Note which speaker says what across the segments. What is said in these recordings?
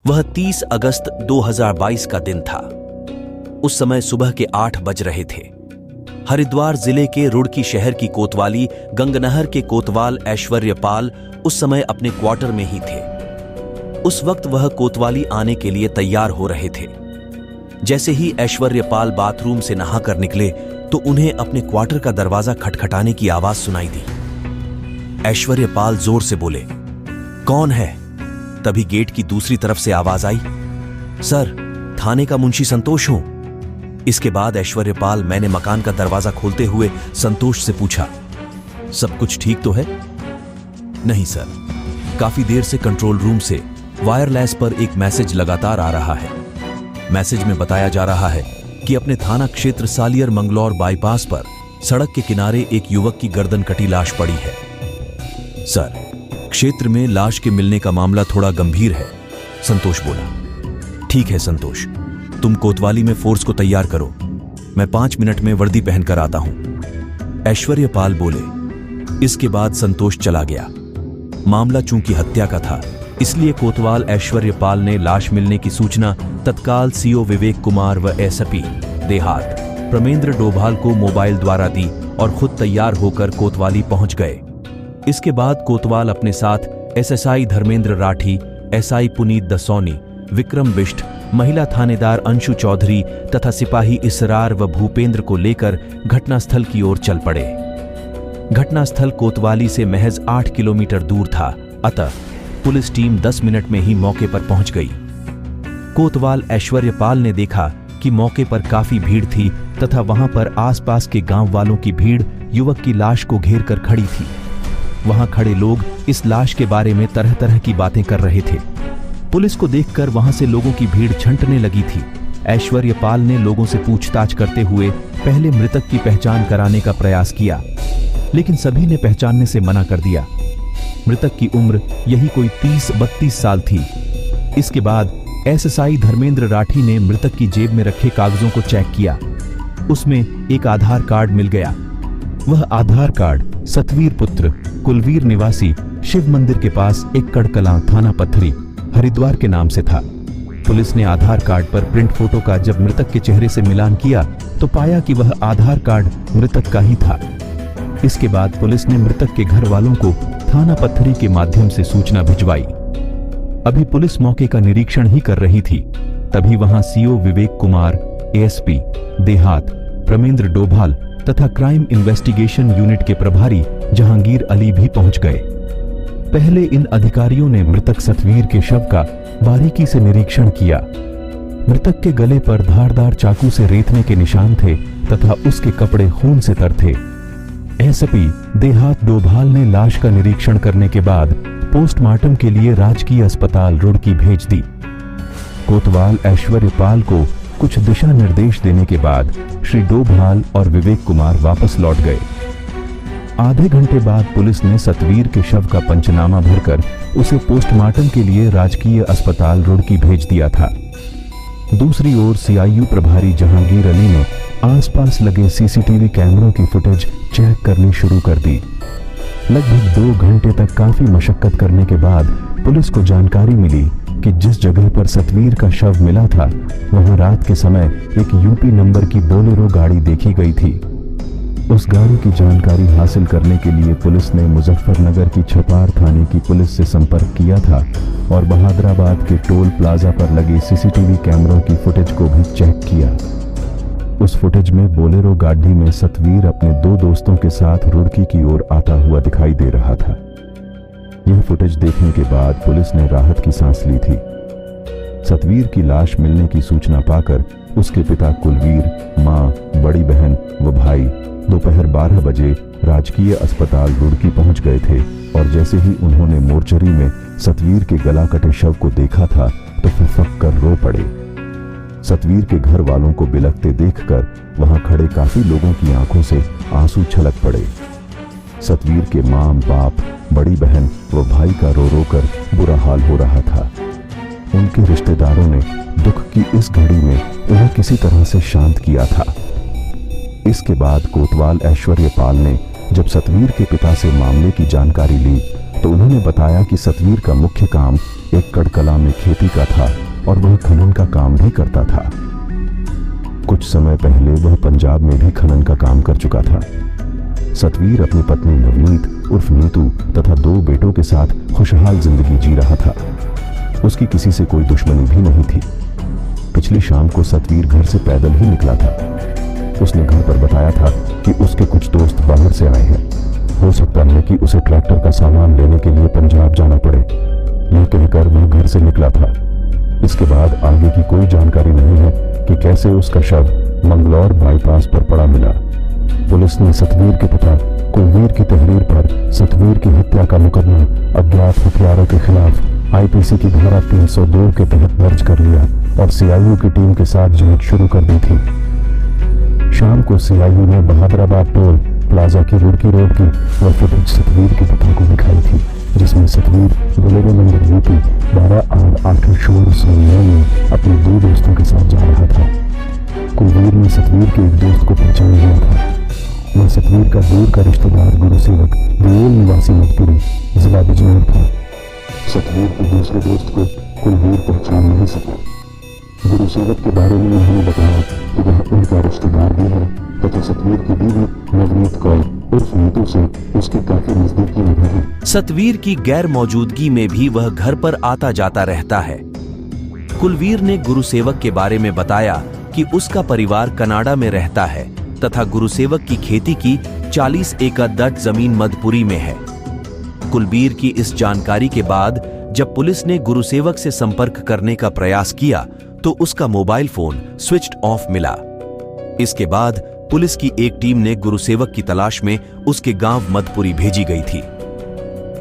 Speaker 1: वह 30 अगस्त 2022 का दिन था। उस समय सुबह के 8 बज रहे थे। हरिद्वार जिले के रुड़की शहर की कोतवाली गंगनहर के कोतवाल ऐश्वर्यपाल उस समय अपने क्वार्टर में ही थे। उस वक्त वह कोतवाली आने के लिए तैयार हो रहे थे। जैसे ही ऐश्वर्यपाल बाथरूम से नहाकर निकले तो उन्हें अपने क्वार्टर का दरवाजा खटखटाने की आवाज सुनाई दी। ऐश्वर्यपाल जोर से बोले, कौन है? तभी गेट की दूसरी तरफ से आवाज आई, सर, थाने का मुंशी संतोष हूं। इसके बाद ऐश्वर्यपाल मैंने मकान का दरवाजा खोलते हुए संतोष से पूछा, सब कुछ ठीक तो है? नहीं सर, काफी देर से कंट्रोल रूम से वायरलेस पर एक मैसेज लगातार आ रहा है। मैसेज में बताया जा रहा है कि अपने थाना क्षेत्र सालियर मंगलौर बाईपास पर सड़क के किनारे एक युवक की गर्दन कटी लाश पड़ी है। सर, क्षेत्र में लाश के मिलने का मामला थोड़ा गंभीर है, संतोष बोला। ठीक है संतोष, तुम कोतवाली में फोर्स को तैयार करो, मैं 5 मिनट में वर्दी पहनकर आता हूं, ऐश्वर्यपाल बोले। इसके बाद संतोष चला गया। मामला चूंकि हत्या का था, इसलिए कोतवाल ऐश्वर्यपाल ने लाश मिलने की सूचना तत्काल सीओ विवेक कुमार व एसपी देहात प्रमेंद्र डोभाल को मोबाइल द्वारा दी और खुद तैयार होकर कोतवाली पहुंच गए। इसके बाद कोतवाल अपने साथ एसएसआई धर्मेंद्र राठी, एसआई पुनीत दसौनी, विक्रम बिष्ट, महिला थानेदार अंशु चौधरी तथा सिपाही इसरार व भूपेंद्र को लेकर घटनास्थल की ओर चल पड़े। घटनास्थल कोतवाली से महज 8 किलोमीटर दूर था, अतः पुलिस टीम 10 मिनट में ही मौके पर पहुंच गई। कोतवाल ऐश्वर्यपाल ने देखा कि मौके पर काफी भीड़ थी तथा वहां पर आसपास के गांव वालों की भीड़ युवक की लाश को घेर कर खड़ी थी। वहां खड़े लोग इस लाश के बारे में तरह तरह की बातें कर रहे थे। पुलिस को देखकर वहां से लोगों की भीड़ छंटने लगी थी। ऐश्वर्यपाल ने लोगों से पूछताछ करते हुए पहले मृतक की पहचान कराने का प्रयास किया, लेकिन सभी ने पहचानने से मना कर दिया। मृतक की उम्र यही कोई 30-32 साल थी। इसके बाद एसएसआई धर्मेंद्र राठी ने मृतक की जेब में रखे कागजों को चेक किया। उसमें एक आधार कार्ड मिल गया। वह आधार कार्ड सतवीर पुत्र कुलवीर निवासी शिव मंदिर के पास एक कड़कला थाना पत्थरी हरिद्वार के नाम से था। पुलिस ने आधार कार्ड पर प्रिंट फोटो का जब मृतक के चेहरे से मिलान किया तो पाया कि वह आधार कार्ड मृतक का ही था। इसके बाद पुलिस ने मृतक के घर वालों को थाना पत्थरी के माध्यम से सूचना भिजवाई। अभी पुलिस मौके का निरीक्षण ही कर रही थी, तभी वहां सीओ विवेक कुमार, एएसपी देहात प्रमेंद्र डोभाल तथा क्राइम इन्वेस्टिगेशन यूनिट के प्रभारी जहांगीर अली भी पहुंच गए। पहले इन अधिकारियों ने मृतक सतवीर के शव का बारीकी से निरीक्षण किया। मृतक के गले पर धारदार चाकू से रेतने के निशान थे तथा उसके कपड़े खून से तर थे। एसपी देहात डोभाल ने लाश का निरीक्षण करने के बाद पोस्टमार्टम के लिए राजकीय अस्पताल रुड़की भेज दी। कोतवाल ऐश्वर्यपाल को कुछ दिशा निर्देश देने के बाद श्री डोभाल और विवेक कुमार वापस लौट गए। आधे घंटे बाद पुलिस ने सतवीर के शव का पंचनामा भरकर उसे पोस्टमार्टम के लिए राजकीय अस्पताल रुड़की भेज दिया था। दूसरी ओर सीआईयू प्रभारी जहांगीर अली ने आसपास लगे सीसीटीवी कैमरों की फुटेज चेक करनी शुरू कर दी। लगभग 2 घंटे तक काफी मशक्कत करने के बाद पुलिस को जानकारी मिली कि जिस जगह पर सतवीर का शव मिला था वहां रात के समय एक यूपी नंबर की बोलेरो गाड़ी देखी गई थी। उस गाड़ी की जानकारी हासिल करने के लिए पुलिस ने मुजफ्फरनगर की छपार थाने की पुलिस से संपर्क किया था और बहादुराबाद के टोल प्लाजा पर लगे सीसीटीवी कैमरों की फुटेज को भी चेक किया। उस फुटेज में बोलेरो गाड़ी में सतवीर अपने 2 दोस्तों के साथ रुड़की की ओर आता हुआ दिखाई दे रहा था। यह फुटेज देखने के बाद पुलिस ने राहत की सांस ली थी। सतवीर की लाश मिलने की सूचना पाकर उसके पिता कुलवीर, मां, बड़ी बहन व भाई दोपहर 12 बजे राजकीय अस्पताल रुड़की पहुंच गए थे और जैसे ही उन्होंने मोर्चरी में सतवीर के गला कटे शव को देखा था तो फक कर रो पड़े। सतवीर के घर वालों को बिलखते देखकर वहां खड़े काफी लोगों की आंखों से आंसू छलक पड़े। सतवीर के मां, बाप, बड़ी बहन व भाई का रो रो कर बुरा हाल हो रहा था। उनके रिश्तेदारों ने दुख की इस घड़ी में उन्हें किसी तरह से शांत किया था। इसके बाद कोतवाल ऐश्वर्यपाल ने जब सतवीर के पिता से मामले की जानकारी ली तो उन्होंने बताया कि सतवीर का मुख्य काम
Speaker 2: एकड़ कला में खेती का था और वह खनन का काम भी करता था। कुछ समय पहले वह पंजाब में भी खनन का काम कर चुका था। सतवीर अपनी पत्नी नवनीत उर्फ नीतू तथा 2 बेटों के साथ खुशहाल जिंदगी जी रहा था। उसकी किसी से कोई दुश्मनी भी नहीं थी। पिछली शाम को सतवीर घर से पैदल ही निकला था। उसने घर पर बताया था कि उसके कुछ दोस्त बाहर से आए हैं, हो सकता है कि उसे ट्रैक्टर का सामान लेने के लिए पंजाब जाना पड़े। यह कहकर वह घर से निकला था। इसके बाद आगे की कोई जानकारी नहीं है कि कैसे उसका शव मंगलौर बाईपास पर पड़ा मिला। पुलिस ने सतवीर के पिता कुलवीर की तहरीर पर सतवीर की हत्या का मुकदमा अज्ञात हथियारों के खिलाफ आईपीसी की धारा 302 के तहत दर्ज कर लिया और सीआईयू की टीम के साथ जांच शुरू कर दी थी। शाम को सीआईयू ने बहादुराबाद टोल प्लाजा की रुड़की रोड की वह फुटेज सतवीर के पिता को दिखाई थी, जिसमें Satveer Bolero number UP 12R809 में अपने 2 दोस्तों के साथ जा रहा था। कुलवीर ने सतवीर के एक दोस्त को पहचान लिया था। वह सतवीर का दूर का रिश्तेदार गुरुसेवक दियोल निवासी मधुपुरी जिला बिजनौर था। सतवीर के दूसरे दोस्त को कुलवीर पहचान नहीं सका। गुरुसेवक के बारे में उन्होंने बताया कि वह उनका रिश्तेदार भी है तथा सतवीर की बीवी नवनीत कौर उर्फ नीतू से उसकी काफी नजदीकी में है।
Speaker 1: सतवीर की गैर मौजूदगी में भी वह घर पर आता जाता रहता है। कुलवीर ने गुरुसेवक के बारे में बताया कि उसका परिवार कनाडा में रहता है तथा गुरुसेवक की खेती की 40 एकड़ दट जमीन मधुपुरी में है। कुलवीर की इस जानकारी के बाद जब पुलिस ने गुरुसेवक से संपर्क करने का प्रयास किया तो उसका मोबाइल फोन स्विच्ड ऑफ मिला। इसके बाद पुलिस की एक टीम ने गुरुसेवक की तलाश में उसके गांव मधुपुरी भेजी गई थी।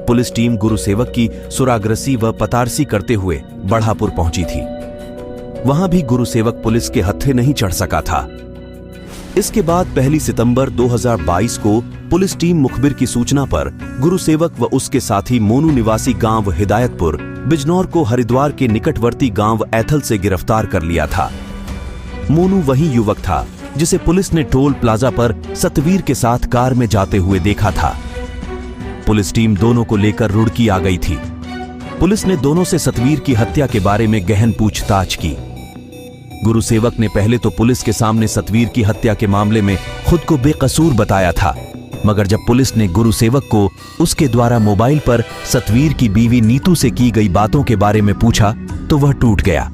Speaker 1: पुलिस टीम गुरुसेवक की सुरागरसी व पतारसी करते हुए बढ़ापुर पहुंची थी। वहां भी गुरुसेवक पुलिस के हत्थे नहीं चढ़ सका था। इसके बाद 1 सितंबर 2022 को पुलिस टीम मुखबिर की सूचना पर गुरुसेवक व उसके साथी मोनू निवासी गांव हिदायतपुर बिजनौर को हरिद्वार के निकटवर्ती गांव ऐथल से गिरफ्तार कर लिया था। मोनू वही युवक था जिसे पुलिस ने टोल प्लाजा पर सतवीर के साथ कार में जाते हुए देखा था। पुलिस टीम दोनों को लेकर रुड़की आ गई थी। पुलिस ने दोनों से सतवीर की हत्या के बारे में गहन पूछताछ की। गुरुसेवक ने पहले तो पुलिस के सामने सतवीर की हत्या के मामले में खुद को बेकसूर बताया था, मगर जब पुलिस ने गुरुसेवक को उसके द्वारा मोबाइल पर सतवीर की बीवी नीतू से की गई बातों के बारे में पूछा तो वह टूट गया।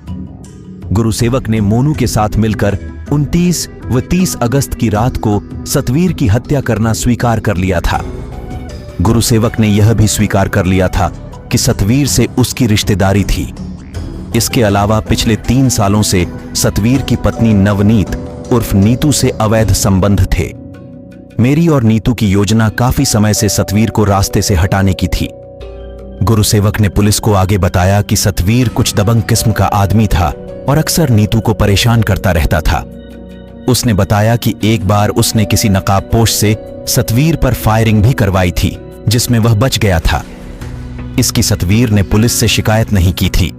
Speaker 1: गुरुसेवक ने मोनू के साथ मिलकर 29 व 30 अगस्त की रात को सतवीर की हत्या करना स्वीकार कर लिया था। गुरुसेवक ने यह भी स्वीकार कर लिया था कि सतवीर से उसकी रिश्तेदारी थी। इसके अलावा पिछले 3 सालों से सतवीर की पत्नी नवनीत उर्फ नीतू से अवैध संबंध थे। मेरी और नीतू की योजना काफी समय से सतवीर को रास्ते से हटाने की थी। गुरुसेवक ने पुलिस को आगे बताया कि सतवीर कुछ दबंग किस्म का आदमी था और अक्सर नीतू को परेशान करता रहता था। उसने बताया कि एक बार उसने किसी नकाबपोश से सतवीर पर फायरिंग भी करवाई थी, जिसमें वह बच गया था। इसकी सतवीर ने पुलिस से शिकायत नहीं की थी।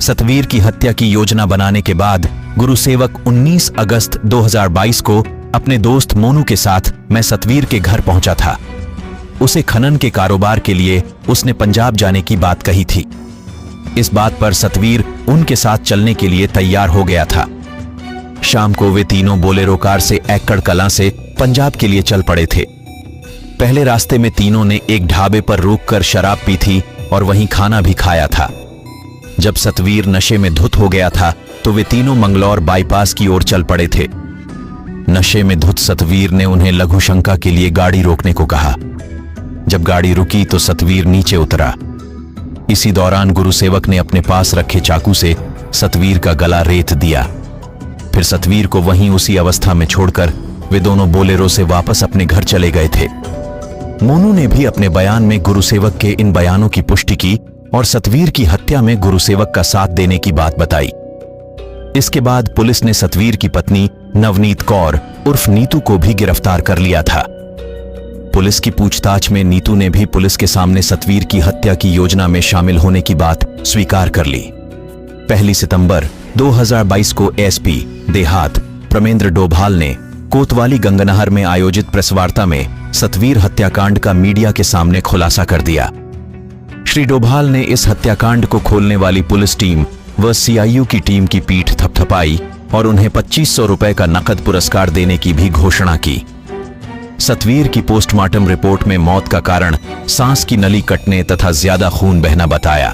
Speaker 1: सतवीर की हत्या की योजना बनाने के बाद गुरुसेवक 19 अगस्त 2022 को अपने दोस्त मोनू के साथ मैं सतवीर के घर पहुंचा था। उसे खनन के कारोबार के लिए उसने पंजाब जाने की बात कही थी। इस बात पर सतवीर उनके साथ चलने के लिए तैयार हो गया था। शाम को वे तीनों बोलेरो कार से एकड़ कला से पंजाब के लिए चल पड़े थे। पहले रास्ते में तीनों ने एक ढाबे पर रुककर शराब पी थी और वहीं खाना भी खाया था। जब सतवीर नशे में धुत हो गया था तो वे तीनों मंगलौर बाईपास की ओर चल पड़े थे। नशे में धुत सतवीर ने उन्हें लघु शंका के लिए गाड़ी रोकने को कहा। जब गाड़ी रुकी तो सतवीर नीचे उतरा। इसी दौरान गुरुसेवक ने अपने पास रखे चाकू से सतवीर का गला रेत दिया। फिर सतवीर को वहीं उसी अवस्था में छोड़कर वे दोनों बोलेरो से वापस अपने घर चले गए थे। मोनू ने भी अपने बयान में गुरुसेवक के इन बयानों की पुष्टि की और सतवीर की हत्या में गुरुसेवक का साथ देने की बात बताई। इसके बाद पुलिस ने सतवीर की पत्नी नवनीत कौर उर्फ नीतू को भी गिरफ्तार कर लिया था। पुलिस की पूछताछ में नीतू ने भी पुलिस के सामने सतवीर की हत्या की योजना में शामिल होने की बात स्वीकार कर ली। 1 सितंबर 2022 को एसपी देहात प्रमेंद्र डोभाल ने कोतवाली गंगनहर में आयोजित प्रेस वार्ता में सतवीर हत्याकांड का मीडिया के सामने खुलासा कर दिया। श्री डोभाल ने इस हत्याकांड को खोलने वाली पुलिस टीम व सीआईयू की टीम की पीठ थपथपाई और उन्हें 2500 रुपए का नकद पुरस्कार देने की भी घोषणा की। सतवीर की पोस्टमार्टम रिपोर्ट में मौत का कारण सांस की नली कटने तथा ज्यादा खून बहना बताया।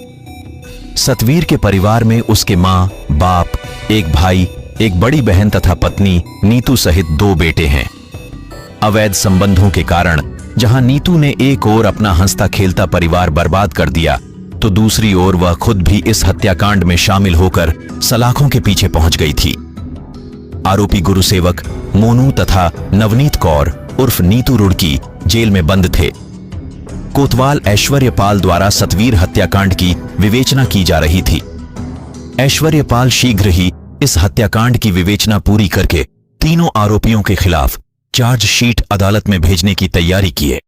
Speaker 1: सतवीर के परिवार में उसके मां, बाप, एक भाई, एक बड़ी बहन तथा पत्नी नीतू सहित 2 बेटे हैं। अवैध संबंधों के कारण जहां नीतू ने एक ओर अपना हंसता खेलता परिवार बर्बाद कर दिया, तो दूसरी ओर वह खुद भी इस हत्याकांड में शामिल होकर सलाखों के पीछे पहुंच गई थी। आरोपी गुरुसेवक मोनू तथा नवनीत कौर उर्फ नीतू रुड़की जेल में बंद थे। कोतवाल ऐश्वर्यपाल द्वारा सतवीर हत्याकांड की विवेचना की जा रही थी। ऐश्वर्यपाल शीघ्र ही इस हत्याकांड की विवेचना पूरी करके तीनों आरोपियों के खिलाफ चार्जशीट अदालत में भेजने की तैयारी किए।